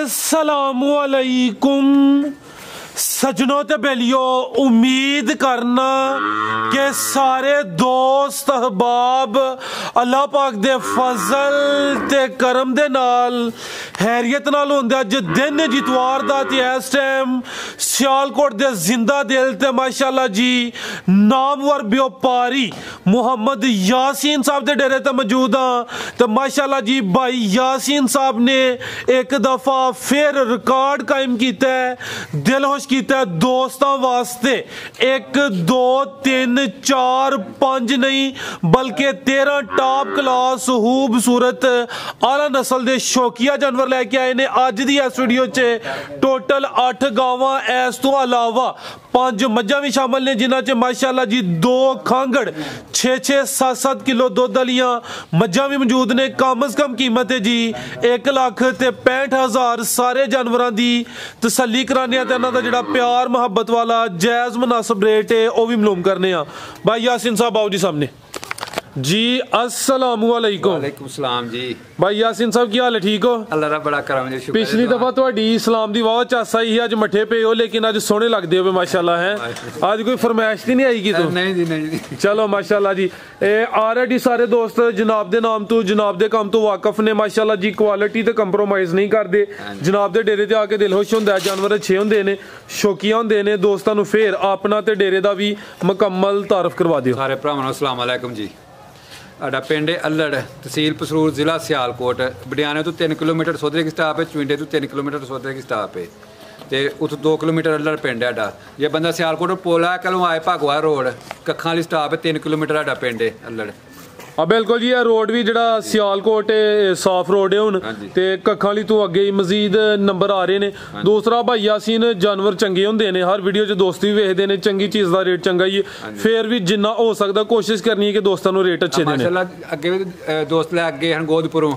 अस्सलामुअलैकुम सजनों ते बेलियो, उम्मीद करना कि सारे दोस्त अहबाब अल्लाह पाक दे फजल ते करम दे नाल हैरियत नाल होंदे। अज दिन जितवार दा ते इस टाइम सियालकोट दे जिंदा दिल ते माशाअल्लाह जी नामवर व्यापारी मुहम्मद यासीन साहब दे डेरे ते मौजूद हाँ। तो माशाअल्लाह जी भाई यासीन साहब ने एक दफा फिर रिकॉर्ड कायम किया है, दिल खुश किया है दोस्तों वास्ते। 1 2 3 4 5 नहीं बल्कि 13 टॉप क्लास खूबसूरत आला नस्ल के शौकिया जानवर लैके आए ने। अज दी इस वीडियो च टोटल 8 गावां, इस तो अलावा 5 मज्झां भी शामिल ने, जिन्हां च माशाअल्लाह जी 2 खांगड़ 6-6 7-7 किलो दुध वालियां मज्झां भी मौजूद ने। कम से कम कीमत है जी 1,65,000। सारे जानवरों की तसल्ली कराने ते इन्हां दा जिहड़ा प्यार मुहब्बत वाला जायज़ मुनासिब रेट है वह भी मालूम करने। भाई यासीन साहब आओ जी सामने जी। अस्सलामुअलैकुम। वालेकुम सलाम जी। भाई यासीन साहब की हाल है, ठीक हो? अल्लाह दा बड़ा करम जी, शुक्र। पिछली दफा तुहाडी इस्लाम दी वाह चासा ही अज मठे पे हो, लेकिन अज सोहने लगदे हो माशाअल्लाह है। आज कोई फरमाइश ती नहीं आई की तू? नहीं जी, नहीं जी। चलो माशाअल्लाह जी। ऑलरेडी सारे दोस्त जनाब दे नाम तो जनाब दे काम तो वाकफ ने माशाअल्लाह जी। क्वालिटी ते कंप्रोमाइज नहीं करदे। जनाब दे डेरे ते आके दिल खुश हुंदा, जानवर अच्छे हुंदे ने, शौकिया हुंदे ने। दोस्तां नूं फिर अपना ते डेरे दा भी मुकम्मल तारफ करवा दिओ। सारे भरावां नूं अस्सलाम वालेकुम जी। साडा पिंड अल्लड़, तहसील पसरूर, जिला सियालकोट। बडियाने तो 3 किलोमीटर सोधरे की स्टाप है, चुंडे तो 3 किलोमीटर सोधरे की स्टाप है, तो उत्थों 2 किलोमीटर अल्लड़ पिंड है साडा। जे बंदा सियालकोट पोला कलों आए भागवा रोड कक्खां वाली स्टाप है, 3 किलोमीटर साडा पिंड है अल्लड़। हाँ बिल्कुल जी, रोड भी जड़ा सियालकोट साफ रोड है हुण ते कक्खां वाली तो अगे मजीद नंबर आ रहे ने। दूसरा भाई यासीन जानवर चंगे हुंदे ने, हर वीडियो च दोस्त भी वेखदे ने, चंगी चीज़ का रेट चंगा ही है। फिर भी जिन्ना हो सकता कोशिश करनी है कि दोस्तों को रेट अच्छे देने। माशाअल्लाह अगे भी दोस्त लैके हन गोदपुरों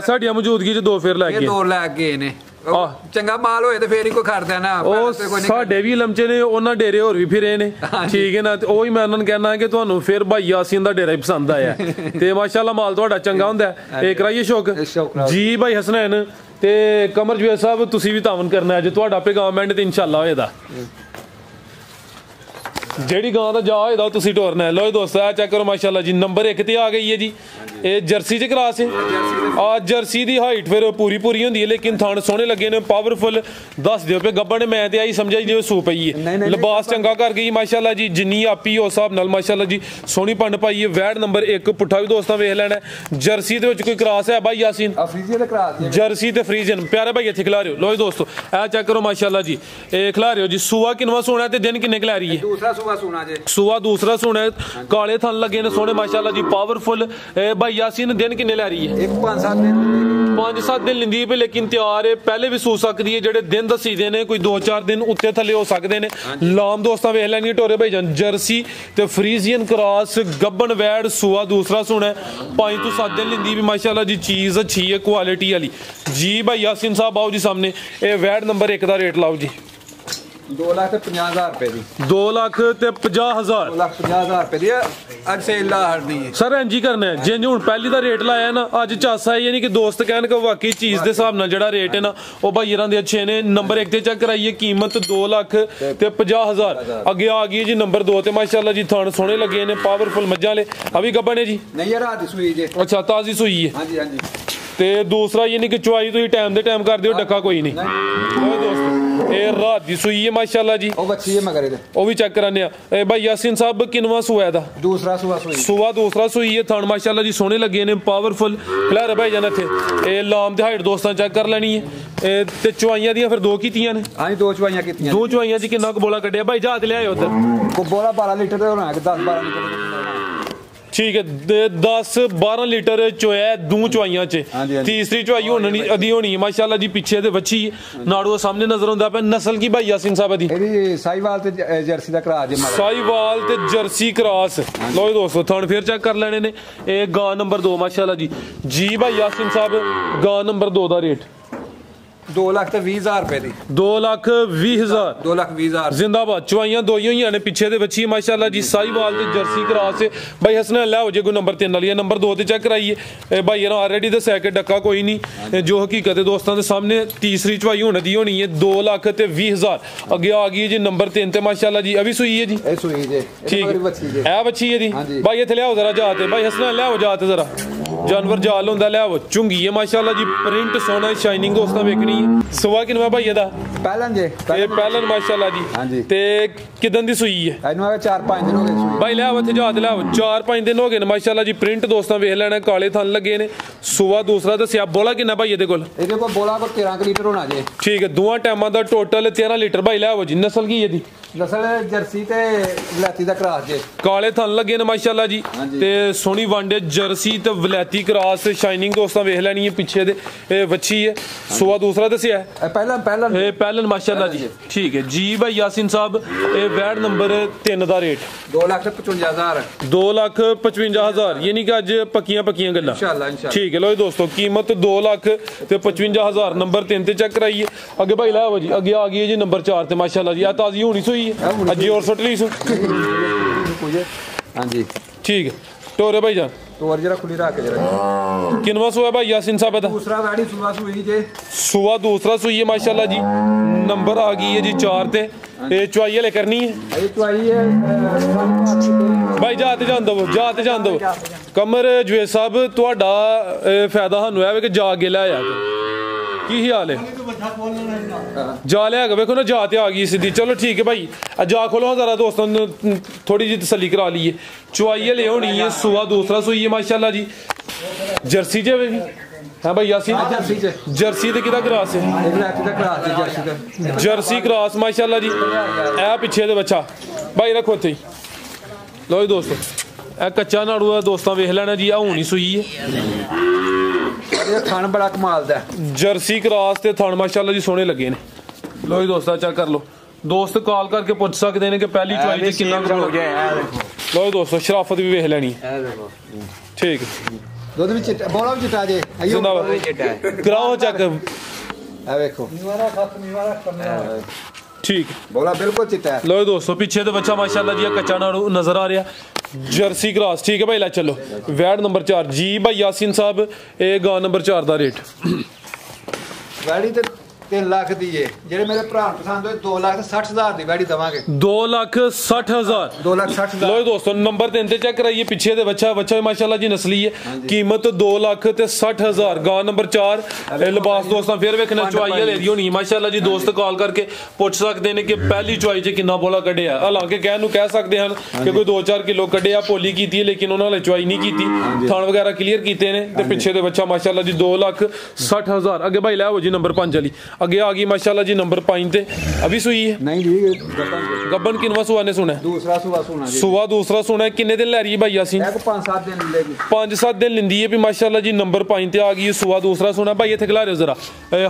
साडियां मौजूदगी च 2 फेर लैके 2 लैके ने। चंगा माल होए तो फिर ही कोई खरीददा ना। साडे भी लमचे ने, उन्हां डेरे होर भी फिरे ने, ठीक है ना। ते ओही मैं उन्हां नूं कहना कि तुहानूं फिर भाई यासीन दा डेरा ही पसंद आया ते माशाअल्लाह माल तुहाडा चंगा हुंदा है। कराइए शौक जी भाई हसनैन ते कमर जुएल साहब, तुसीं भी तावन करना अज तुहाडा पैगाम एंड ते इंशाअल्लाह होएदा। जेड़ी गां दा जा होएदा तुसीं टोरना है। लो दोस्तों आ चेक करो माशाअल्लाह जी, नंबर 1 ते आ गई है जी। ये जर्सी च क्रॉस है। जर्सी दी हाइट फिर पूरी होंदी है, लेकिन थान सोहने लगे ने, पावरफुल। दस दिओ पे गब्बन ने, मैं ते आई समझा जी सू पई है। लिबास चंगा कर गई माशाअल्लाह जी, जिन्नी आपी उस हिसाब नाल माशाअल्लाह जी सोहनी पंड पाई है। वैड नंबर 1 पुट्ठा भी दोस्तां वेख लैना। जर्सी दे विच कोई क्रॉस है भाई यासीन? जर्सी ते फ्रीजियन प्यारे भाई इत्थे खिला रहे हो। लो दोस्तों आ चेक करो माशाअल्लाह जी, ए खिला रहे हो जी। सूआ किनवा सोना ते दिन किन्ने खिला रही है? सुआ दूसरा सोना है, काले थन लगे ने सोने माशाअल्लाह जी, पावरफुल। भाई यासीन दिन किन्ने लै रही है? 5-7 दिन लिंदी पे, लेकिन तैयार है, पहले भी सू सकती है। जेडे दिन दसी दे ने कोई 2-4 दिन उत्ते थले हो सकते ने। लाम दोस्तां वेख लैनी टोरे भाई जान। जर्सी ते फ्रीजियन क्रॉस गब्बन वैड सूआ दूसरा सोना है, 5 तो 7 दिन लिंदी भी माशाअल्लाह जी, चीज़ अच्छी है क्वालिटी वाली जी। भाई यासीन साहब आओ जी सामने, ये वैड नंबर 1 का रेट लाओ जी। 2,50,000 रुपए दी। 2,50,000 रुपए दी अज सेल दा हड़नी है सर। इंज ही करना है जिंज हुण पहली दा रेट लाया ना, अज चासा है, यानी कि दोस्त कहन कि वाकई चीज़ के हिसाब नाल जेड़ा रेट है ना वो भाई दे अच्छे ने। नंबर 1 ते चेक कराइए, कीमत 2,50,000। अगे आ गई जी नंबर 2 ते माशाअल्लाह जी थान सोहने लगे ने, पावरफुल मज्जां वाले। अभी गब्बन है जी? नहीं यार रात दी सूई जे। अच्छा ताजी सूई है। हां जी हां जी। ते दूसरा यानी कि चुआई तो टाइम दे टाइम कर दियो, डक्का कोई नहीं। दोस्त ये रात दी सूई है माशाअल्लाह जी। ओ बच्ची है मगर इधर ओ भी चेक कराने आ। भाई यासीन साहब किनवा सूआ दा? दूसरा सूआ सूई। सूआ दूसरा सूई है। थान माशाअल्लाह जी सोहने लगे ने, पावरफुल। खिलारे भाई जान इत्थे ए लाम दी हाइट दोस्तां चेक कर लेनी है। ते चुआइयां दियां फिर 2 कीतियां ने? हां जी 2 चुआइयां कीतियां। 2 चुआइयां जी किन्ना बोला कड्डिया भाई? जहाज ले आए उधर को बोला 12 लीटर दे होना है, 10-12 लीटर ठीक है। 10-12 लीटर चोया दूं चुआइयां च। तीसरी चुआई होनी अदी होनी है माशाअल्लाह जी। पीछे ते बच्ची नाड़ू सामने नजर आंदा पे। नस्ल की भाई यासीन साहब दी? साहिवाल ते जर्सी दा क्रॉस जे। साहिवाल ते जर्सी क्रॉस। लो दोस्तों थन फिर चेक कर लेने ने। गां नंबर 2 माशाअल्लाह जी। जी भाई यासीन साहब गां नंबर 2 दा रेट 2,20,000 रुपए दी 2,20,000 2,20,000 जिंदाबाद। चवाइयां दोई हुई ने पिछे दे बच्ची माशाल्लाह जी साहिवाल ते जर्सी क्रॉस से भाई हसन लै हो जे कोई नंबर 3 वाली है नंबर 2 ते चेक कराइए भाई ने ऑलरेडी दस्या कि डक्का कोई नहीं जो हकीकत है दोस्तों के सामने तीसरी चवाई होने दी होनी है 2,20,000 अगे आ गई जी नंबर 3 ते माशाल्लाह जी अभी सूई है जी ठीक है बच्ची है जी भाई इत्थे लियाओ जरा जाते भाई हसन लियाओ जाते जरा जानवर जाल होंदा लियाओ चुंगी है माशाल्लाह जी प्रिंट सोना शाइनिंग दोस्तों वेखनी है सुबह किनवा भाई दा पहलन जे ये पहलन माशाल्लाह जी ते किदन दी सूई है ਇਹਨੂੰ 4-5 ਦਿਨ ਹੋ ਗਏ ਸੂਈ भाई लियाओ इत्थे जाते लियाओ 4-5 दिन हो गए ने माशाल्लाह जी प्रिंट दोस्तों वेख लेना काले थन लगे ने सुबह दूसरा दस्या बोला किन्ना भाई ਇਹਦੇ ਕੋਲ ਇਹਦੇ ਕੋਲ ਬੋਲਾ ਕੋ 13 ਲੀਟਰ ਹੋਣਾ ਜੇ ठीक है दोवां टाइमां दा टोटल 13 लीटर भाई लियाओ जी नस्ल की है दी ਨਸਲ ਜਰਸੀ ਤੇ ਵਲੈਤੀ ਦਾ ਕਰਾਸ ਜੇ ਕਾਲੇ ਥਣ ਲੱਗੇ ਨੇ ਮਾਸ਼ਾਅੱਲਾ ਜੀ ਤੇ ਸੋਹਣੀ ਵਾਂਡੇ ਜਰਸੀ ਤੇ ਵਲੈਤੀ ਕਰਾਸ ਸ਼ਾਈਨਿੰਗ ਦੋਸਤਾਂ ਵੇਖ ਲੈਣੀ ਹੈ ਪਿੱਛੇ ਦੇ ਇਹ ਵੱਛੀ ਹੈ ਸੋਆ ਦੂਸਰਾ ਦੱਸਿਆ ਇਹ ਪਹਿਲਾਂ ਇਹ ਪਹਿਲਨ ਮਾਸ਼ਾਅੱਲਾ ਜੀ ਠੀਕ ਹੈ ਜੀ ਭਾਈ ਯਾਸਿਨ ਸਾਹਿਬ ਇਹ ਵੈਡ ਨੰਬਰ 3 ਦਾ ਰੇਟ 2,55,000 2,55,000 ਯਾਨੀ ਕਿ ਅੱਜ ਪੱਕੀਆਂ ਗੱਲਾਂ इंशाल्लाह ठीक है लो दोस्तों कीमत 2,55,000 नंबर 3 ਤੇ ਚੈੱਕ ਕਰਾਈਏ ਅੱਗੇ ਭਾਈ ਲਾਓ ਜੀ ਅੱਗੇ ਆ ਗਈ ਹੈ ਜੀ ਨੰਬਰ 4 ਤੇ ਮਾਸ਼ਾਅੱਲਾ ਜੀ ਆ ਤਾਜ਼ੀ ਹੋਣੀ ਸੋਈ ਹੈ ਅੱਜ और सट ली सो हाँ जी ठीक है टोरे भाई जान तो और जरा खुली रख जरा किनवा सुआ भाई यासिन साहब दा दूसरा गाड़ी सुबह सुई जे सुआ दूसरा सुई है माशाल्लाह जी नंबर आ गई है जी 4 ते ये चुआई ले करनी है ये तो आई है भाई जाते जान दो कमर जवेद साहब ਤੁਹਾਡਾ फायदा ਸਾਨੂੰ ਹੈ ਕਿ ਜਾ ਕੇ ਲੈ ਆਇਆ ਕੀ ਹਾਲ ਹੈ जा लिया वेखो ना जा ते आ गई सीधी चलो ठीक है भाई जा खोलो जरा दोस्तों थोड़ी जी तसल्ली करा ली है चुआई ले होनी है सुआ दूसरा सुई है माशाल्लाह जी जर्सी जे भी हाँ भाई यासीन जर्सी ते किदा क्रॉस है जर्सी क्रॉस माशाल्लाह जी ए पीछे दे बच्चा भाई रखो इत्थे लो जी दोस्तों ए कच्चा नाड़ू दा दोस्तां वेख लेना जी आ हुनी सूई है थान बड़ा कमाल दा जर्सी क्रॉस ते थान माशाल्लाह जी सोहने लगे ने लो जी दोस्तों चेक कर लो दोस्त कॉल करके पूछ सकते हैं कि पहली चॉइस च कितना हो गया लो जी दोस्तों शराफत भी वेख लेनी ठीक दुध भी चिट्टा बोला भी चिट्टा जे कराओ चेक ए देखो ठीक बोला बिल्कुल चिट्टा लो जी दोस्तों पीछे तो बच्चा माशाल्लाह जी कच्चा नजर आ रहा जर्सी क्रॉस ठीक है भाई ला चलो वैड नंबर 4 जी भाई यासीन साहब ए गां नंबर 4 ਦਾ ਰੇਟ गाड़ी ते 3 लाख दी है जेडे मेरे भरा पसंद होए 2,60,000 दी गाड़ी दवांगे 2,60,000 2,60,000 लो दोस्तों नंबर 3 ते चेक कराइए पीछे दे बच्चा माशाल्लाह जी नस्ली है कीमत 2,60,000 गां नंबर 4 लिबास दोस्तों फिर वेखना चुआई ले दी होनी माशाल्लाह जी दोस्त कॉल करके पूछ सकते हैं कि पहली चुआई च कितना बोला कढ़िया हालांकि कहन कह सकते हैं कि कोई 2-4 किलो कढ़िया पोली कीती है लेकिन उन्होंने चुआई नहीं कीती थान वगैरह क्लियर कीते ने ते पीछे दे बच्चा माशाल्लाह जी 2,60,000 अगे भाई लै जी नंबर 5 वाली अगे आ गई माशाल्लाह जी नंबर 5 ते अभी सुई है नहीं जी गब्बन किनवा सुआ ने सुना दूसरा सुना जी सुआ दूसरा सुना किन्ने दिन लै रही है भाई यासीन एक 5-7 दिन लेगी 5-7 दिन लिंदी है भी माशाल्लाह जी नंबर 5 ते आ गई सुआ दूसरा सुना भाई इत्थे खला रहे जरा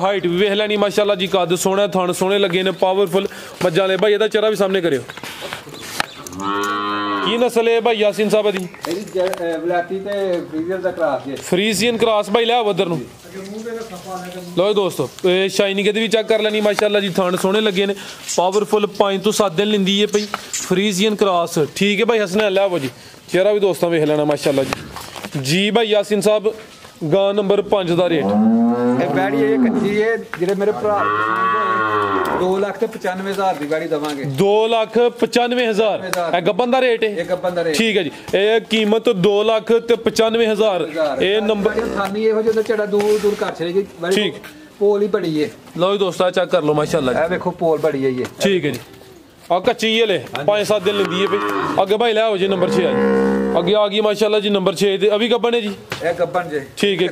हाइट भी वेख लेनी माशाल्लाह जी कद सोहना थन सोहने लगे ने पावरफुल मज्जा ले भाई एदा चेहरा भी सामने करियो की नस्ल है भाई यासीन साहब दी वलाती ते फ्रीजियन दा क्रॉस है फ्रीजियन क्रॉस भाई ले उधर नु लो दोस्तों शाइनिंग भी चेक कर लेनी माशाल्लाह जी थान सोहने लगे ने पावरफुल 5 तो 7 दिन लिंदी है भाई फ्रीजियन क्रॉस ठीक है भाई हसन ले वो जी चेहरा भी दोस्तों वेख लेना माशाल्लाह जी भाई यासीन साहब गां नंबर 5 ਦਾ ਰੇਟ ਇਹ ਬੈੜੀ ਇਹ ਕੱਚੀ ਹੈ ਜਿਹੜੇ ਮੇਰੇ ਭਰਾ 2,95,000 ਦੀ ਗਾੜੀ ਦਵਾਂਗੇ 2,95,000 ਇਹ ਗੱਬਨ ਦਾ ਰੇਟ ਹੈ ਇਹ ਗੱਬਨ ਦਾ ਰੇਟ ਠੀਕ ਹੈ ਜੀ ਇਹ ਕੀਮਤ 2,95,000 ਇਹ ਨੰਬਰ ਖਾਨੀ ਇਹੋ ਜਿਹਾ ਝੜਾ ਦੂਰ ਕਰ ਚਲੇਗੀ ਠੀਕ ਪੋਲ ਹੀ ਬੜੀ ਹੈ ਲਓ ਜੀ ਦੋਸਤਾਂ ਚੈੱਕ ਕਰ ਲਓ ਮਾਸ਼ਾਅੱਲਾ ਇਹ ਵੇਖੋ ਪੋਲ ਬੜੀ ਹੈ ਇਹ ਠੀਕ ਹੈ ਜੀ ਆ ਕੱਚੀ ਹੈ ਲੈ 5-7 दिन ਲਿੰਦੀ ਹੈ ਵੀ ਅੱਗੇ ਭਾਈ ਲੈ ਆਓ ਜੀ ਨੰबर 6 ਅੱਗੇ ਆ ਗਈ ਮਾਸ਼ਾਅੱਲਾ ਜੀ ਨੰबर 6 ਤੇ ਅਭੀ ਗੱਬਨ ਹੈ ਜੀ ਇਹ ਗੱਬਨ ਜੇ ਠੀਕ ਹੈ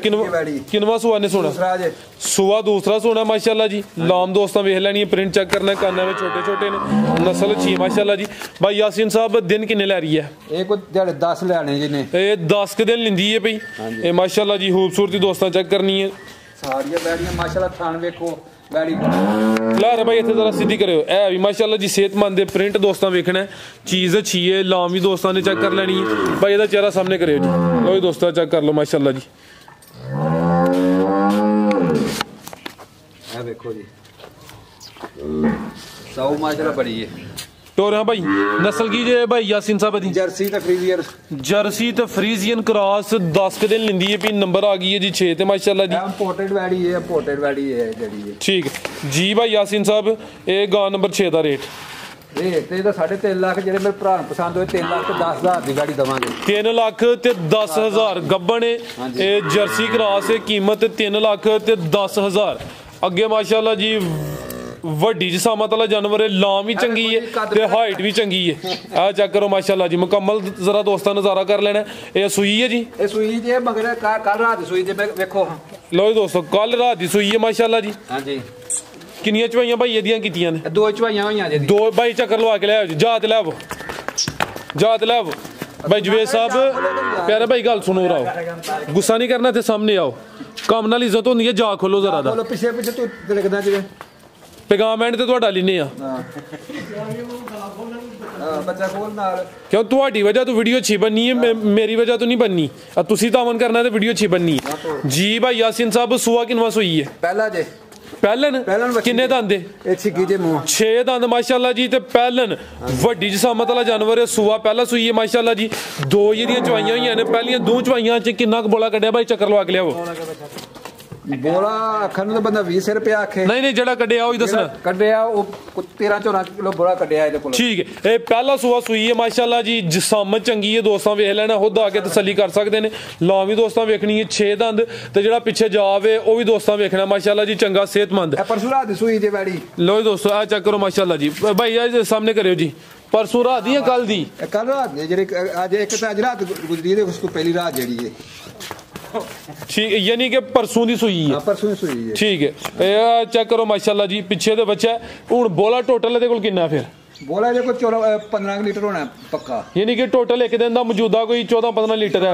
ਕਿਨਵਾ ਸੁਆ ਨੇ ਸੋਣਾ ਦੂਸਰਾ ਜੇ ਸੁਆ ਦੂਸਰਾ ਸੋਣਾ ਮਾਸ਼ਾਅੱਲਾ ਜੀ ਲਾਮ ਦੋਸਤਾਂ ਵੇਖ ਲੈਣੀ ਪ੍ਰਿੰਟ ਚੈੱਕ ਕਰਨਾ ਕੰਨਾਂ ਵਿੱਚ ਛੋਟੇ ਨੇ ਨਸਲ ਅੱਛੀ ਮਾਸ਼ਾਅੱਲਾ ਜੀ ਭਾਈ ਯਾਸੀਨ ਸਾਹਿਬ ਦਿਨ ਕਿੰਨੇ ਲੈ ਰਹੀ ਹੈ ਇਹ ਕੋਈ ਜਿਹੜੇ 10 ਲੈਣੇ ਜੀ ਨੇ ਇਹ 10 ਕ ਦਿਨ ਲਿੰਦੀ ਹੈ ਭਈ ਇਹ ਮਾਸ਼ਾਅੱਲਾ ਜੀ ਖੂਬਸੂਰਤੀ ਦੋਸਤਾਂ ਚੈੱਕ ਕਰਨੀ ਹੈ ਸਾਰੀਆਂ ਬੈੜੀਆਂ ਮਾਸ਼ਾਅੱਲਾ ਥਾਣ ਵੇਖੋ बैड़ी ला रहे भाई इतने जरा सीधी करो ए भी माशाल्लाह जी सेहतमंद है प्रिंट दोस्तों वेखना है चीज़ अच्छी है लाम भी दोस्तों ने चेक कर लेनी है भाई ਇਹਦਾ चेहरा सामने करियो जी लो जी दोस्तों चेक कर लो माशाल्लाह जी ਵੇਖੋ ਜੀ ਸਾਊ ਮਾਜਰਾ ਬੜੀ ਹੈ ਟੋਰ ਹਾਂ ਭਾਈ ਨਸਲ ਕੀ ਜੇ ਭਾਈ ਯਾਸੀਨ ਸਾਹਿਬ ਦੀ ਜਰਸੀ ਤੇ ਫਰੀਜ਼ੀਅਰ ਜਰਸੀ ਤੇ ਫਰੀਜ਼ੀਅਨ ਕ੍ਰਾਸ 10 ਕੁ ਦਿਨ ਲੈਂਦੀ ਹੈ ਵੀ ਨੰਬਰ ਆ ਗਈ ਹੈ ਜੀ 6 ਤੇ ਮਾਸ਼ਾਅੱਲਾ ਜੀ ਇੰਪੋਰਟਡ ਵੈੜੀ ਹੈ ਜਿਹੜੀ ਹੈ ਠੀਕ ਜੀ ਭਾਈ ਯਾਸੀਨ ਸਾਹਿਬ ਇਹ ਗਾਂ ਨੰਬਰ 6 ਦਾ ਰੇਟ ਤੇ ਇਹਦਾ 3.5 ਲੱਖ ਜਿਹੜੇ ਮੇਰੇ ਭਰਾ ਨੂੰ ਪਸੰਦ ਹੋਏ 3 ਲੱਖ ਤੇ 10,000 ਦੀ ਗਾੜੀ ਦਵਾਂਗੇ 3 ਲੱਖ ਤੇ 10,000 ਗੱਬਣ ਇਹ ਜਰਸੀ ਕ੍ਰਾਸ ਹੈ ਕੀਮਤ 3 ਲੱਖ ਤੇ 10,000 ਅੱਗੇ ਮਾਸ਼ਾਅੱਲਾ ਜੀ ਵੱਡੀ ਜਸਾਮਤ ਵਾਲਾ ਜਾਨਵਰ ਹੈ ਲਾਮ ਵੀ ਚੰਗੀ ਹੈ ਤੇ ਹਾਈਟ ਵੀ ਚੰਗੀ ਹੈ ਆ ਚੈੱਕ ਕਰੋ ਮਾਸ਼ਾਅੱਲਾ ਜੀ ਮੁਕੰਮਲ ਜ਼ਰਾ ਦੋਸਤਾਂ ਨਜ਼ਾਰਾ ਕਰ ਲੈਣਾ ਇਹ ਸੂਈ ਹੈ ਜੀ ਇਹ ਸੂਈ ਜੇ ਮਗਰ ਕੱਲ ਰਾਤ ਦੀ ਸੂਈ ਜੇ ਵੇਖੋ ਲਓ ਜੀ ਦੋਸਤੋ ਕੱਲ ਰਾਤ ਦੀ ਸੂਈ ਹੈ ਮਾਸ਼ਾਅੱਲਾ ਜੀ ਹਾਂਜੀ ਕਿੰਨੀਆਂ ਚਵਾਈਆਂ ਭਾਈ ਇਹਦੀਆਂ ਕੀਤੀਆਂ ਨੇ 2 ਚਵਾਈਆਂ ਹੋਈਆਂ ਜੀ ਦੋ ਭਾਈ ਚੱਕਰ ਲਵਾ ਕੇ ਲਿਆਓ ਜੀ ਜਾ ਤੇ ਲਿਆਓ ਭਾਈ ਜਵੇਦ ਸਾਹਿਬ ਪਿਆਰੇ ਭਾਈ ਗੱਲ ਸੁਣੋ ਰਾਓ ਗੁੱਸਾ ਨਹੀਂ ਕਰਨਾ ਤੇ ਸਾਹਮਣੇ ਆਓ ਕੰਮ ਨਾਲ ਇੱਜ਼ਤ ਹੁੰਦੀ ਹੈ ਜਾ ਖੋਲੋ ਜ਼ਰਾ ਦਾ ਬੋਲੋ ਪਿੱਛੇ ਤੂੰ ਦੇਖਦਾ ਜਿਵੇਂ ਪੈਗਾਮੈਂਟ ਤੇ ਤੁਹਾਡਾ ਲੈਨੇ ਆ ਬੱਚਾ ਖੋਲ ਨਾਲ ਕਿਉਂ ਤੁਹਾਡੀ ਵਜ੍ਹਾ ਤੋਂ ਵੀਡੀਓ ਅੱਛੀ ਬਣਨੀ ਹੈ ਮੇਰੀ ਵਜ੍ਹਾ ਤੋਂ ਨਹੀਂ ਬਣਨੀ ਤੁਸੀਂ ਤਾਮਨ ਕਰਨਾ ਤੇ ਵੀਡੀਓ ਅੱਛੀ ਬਣਨੀ ਹੈ ਜੀ ਭਾਈ ਯਾਸੀਨ ਸਾਹਿਬ ਸੂਆ ਕਿਨਵਾ ਸੋਈ ਹੈ ਪਹਿਲਨ ਕਿੰਨੇ ਦੰਦ ਦੇ ਇਹ ਛਿੱਗੀ ਜੇ ਮੂੰਹ 6 ਦੰਦ ਮਾਸ਼ਾਅੱਲਾ ਜੀ ਤੇ ਪਹਿਲਨ ਵੱਡੀ ਜਸਾਮਤ ਵਾਲਾ ਜਾਨਵਰ ਹੈ ਸੂਆ ਪਹਿਲਾ ਸੂਈ ਹੈ ਮਾਸ਼ਾਅੱਲਾ ਜੀ ਦੋ ਇਹਦੀਆਂ ਚਵਾਈਆਂ ਹੋਈਆਂ ਨੇ ਪਹਿਲੀਆਂ ਦੋ ਚਵਾਈਆਂ ਚ ਕਿੰਨਾ ਕੁ ਬੋਲਾ ਕੱਢਿਆ ਭਾਈ ਚੱਕਰ ਲਵਾ ਕੇ ਲਿਆਓ ਬੋਲਾ ਅੱਖਾਂ ਨੂੰ ਤਾਂ ਬੰਦਾ 20 ਰੁਪਏ ਆਖੇ ਨਹੀਂ ਜਿਹੜਾ ਕੱਢਿਆ ਉਹ ਹੀ ਦੱਸਣਾ ਕੱਢਿਆ ਉਹ 13-14 ਕਿਲੋ ਬੋਲਾ ਕੱਢਿਆ ਇਹਦੇ ਕੋਲ ਠੀਕ ਹੈ ਇਹ ਪਹਿਲਾ ਸੂਆ ਸੂਈ ਹੈ ਮਾਸ਼ਾਅੱਲਾ ਜੀ ਜਸਾਮਤ ਚੰਗੀ ਹੈ ਦੋਸਤਾਂ ਵੇਖ ਲੈਣਾ ਖੁਦ ਆ ਕੇ ਤਸੱਲੀ ਕਰ ਸਕਦੇ ਨੇ ਲਾਂ ਵੀ ਦੋਸਤਾਂ ਵੇਖਣੀ ਹੈ 6 ਦੰਦ ਤੇ ਜਿਹੜਾ ਪਿੱਛੇ ਜਾਵੇ ਉਹ ਵੀ ਦੋਸਤਾਂ ਵੇਖਣਾ ਮਾਸ਼ਾਅੱਲਾ ਜੀ ਚੰਗਾ ਸਿਹਤਮੰਦ ਇਹ ਪਰਸੋਂ ਰਾਤ ਦੀ ਸੂਈ ਜੇ ਵੈੜੀ ਲੋ ਜੀ ਦੋਸਤੋ ਆ ਚੈੱਕ ਕਰੋ ਮਾਸ਼ਾਅੱਲਾ ਜੀ ਭਾਈ ਇਹ ਸਾਹਮਣੇ ਕਰਿਓ ਜੀ ਪਰਸੋਂ ਰਾਤ ਦੀ ਹੈ ਕੱਲ ਦੀ ਕੱਲ ਰਾਤ ਦੀ ਜਿਹੜੇ ਅੱਜ ਇੱਕ ਤਾਂ ਅੱਜ ਰਾਤ ਗੁਜ਼ਰੀ ਹੈ ਉਸ ਤੋਂ ਪਹਿਲੀ ਰਾਤ ਜਿਹੜੀ ਹੈ ਠੀਕ यानी कि परसों दी सूई है परसों दी सूई है ठीक है ये चेक करो माशाल्लाह जी पीछे दे बच्चा हुन बोला टोटल दे कोल कितना फिर बोला जे कोई 15 लीटर होना पक्का यानी कि टोटल एक दिन दा मौजूदा कोई 14-15 लीटर है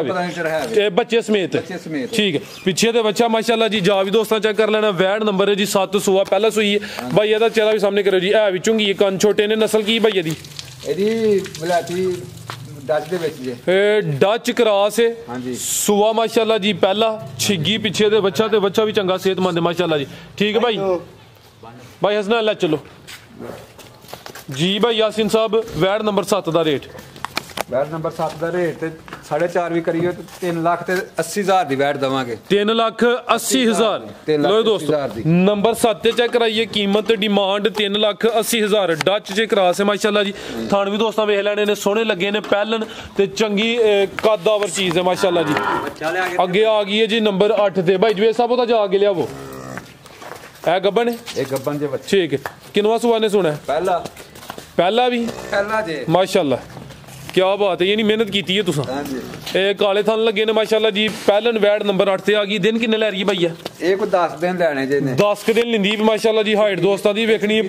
ये बच्चे समेत ठीक है पीछे दे बच्चा माशाल्लाह जी जा भी दोस्तों चेक कर लेना वैड नंबर है जी 7 सूआ पहला सूई है भाई ਇਹਦਾ ਚਿਹਰਾ ਵੀ ਸਾਹਮਣੇ ਕਰਿਓ ਜੀ ਇਹ ਵਿੱਚੋਂ ਕੀ ਕੰਨ ਛੋਟੇ ਨੇ ਨਸਲ ਕੀ ਭਾਈ ਇਹਦੀ ਬਲਾਤੀ ਡੱਚ ਦੇ ਵਿੱਚ ਜੇ ਡੱਚ ਕ੍ਰਾਸ ਹੈ ਹਾਂਜੀ ਸੂਆ ਮਾਸ਼ਾਅੱਲਾ ਜੀ ਪਹਿਲਾ ਛਿੱਗੀ ਪਿੱਛੇ ਦੇ ਬੱਚਾ ਤੇ ਬੱਚਾ ਵੀ ਚੰਗਾ ਸਿਹਤਮੰਦ ਹੈ ਮਾਸ਼ਾਅੱਲਾ ਜੀ ਠੀਕ ਹੈ ਭਾਈ ਹਸਨਾ ਅੱਲਾ ਚਲੋ ਜੀ ਭਾਈ ਯਾਸੀਨ ਸਾਹਿਬ ਵੈਡ ਨੰਬਰ 7 ਦਾ ਰੇਟ ਵੈਡ ਨੰਬਰ 7 ਦਾ ਰੇਟ ਤੇ 4.5 ਵੀ ਕਰੀਏ ਤੇ 3 ਲੱਖ ਤੇ 80,000 ਦੀ ਵੈਟ ਦਵਾਂਗੇ 3 ਲੱਖ 80,000 ਲੋ ਦੋਸਤੋ ਨੰਬਰ 7 ਤੇ ਚੈੱਕ ਕਰਾਈਏ ਕੀਮਤ ਡਿਮਾਂਡ 3 ਲੱਖ 80,000 ਡੱਚ ਚ ਕਰਾਸ ਹੈ ਮਾਸ਼ਾਅੱਲਾ ਜੀ ਥਾਣ ਵੀ ਦੋਸਤਾਂ ਵੇਖ ਲੈਣੇ ਨੇ ਸੋਹਣੇ ਲੱਗੇ ਨੇ ਪਹਿਲਨ ਤੇ ਚੰਗੀ ਕਾਦਾਵਰ ਚੀਜ਼ ਹੈ ਮਾਸ਼ਾਅੱਲਾ ਜੀ ਅੱਗੇ ਆ ਗਈ ਹੈ ਜੀ ਨੰਬਰ 8 ਤੇ ਭਾਈ ਜਵੇਦ ਸਾਹਿਬ ਉਹਦਾ ਜਾ ਕੇ ਲਿਆਵੋ ਇਹ ਗੱਬਨ ਹੈ ਇਹ ਗੱਬਨ ਦੇ ਬੱਚੇ ਠੀਕ ਹੈ ਕਿਨਵਾ ਸੁਆ ਨੇ ਸੁਣਾ ਪਹਿਲਾ ਵੀ ਜੇ ਮਾਸ਼ਾਅੱਲਾ क्या बात है यानी मेहनत की है तुसा काले थान लगे ने माशाल्लाह जी पहलन वैड नंबर 8 ते आ गई दिन किन्ने लै रही है भैया ये कोई 10 दिन लेने जे ने 10 के दिन लिंदी माशाल्लाह जी हाइट दोस्तां दी वेखनी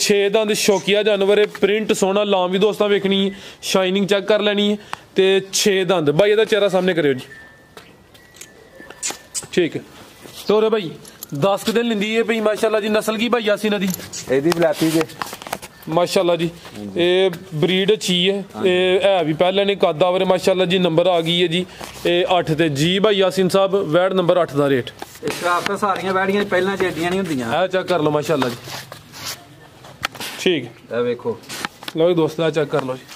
6 दंद शौकिया जानवर है प्रिंट सोना लाम भी दोस्तां वेखनी शाइनिंग चेक कर लेनी है ते 6 दंद भाई ਇਹਦਾ चेहरा सामने करियो जी ठीक है तो रे भाई 10 के दिन लिंदी है भाई माशाल्लाह जी नस्ल की भाई यासीन दी ਇਹਦੀ ਬਲਾਤੀ ਜੇ माशाल्लाह जी ये ब्रीड अच्छी है भी पहले ने कदावर माशाल्लाह जी नंबर आ गई है जी 8 ते जी भाई यासीन साहब वैड नंबर 8 दा रेट इस वास्ते सारियां वैड़ियां पहला जेडियां नहीं हुंदियां ए चेक कर लो माशाल्लाह जी ठीक है देखो लो दोस्त आ चेक कर लो जी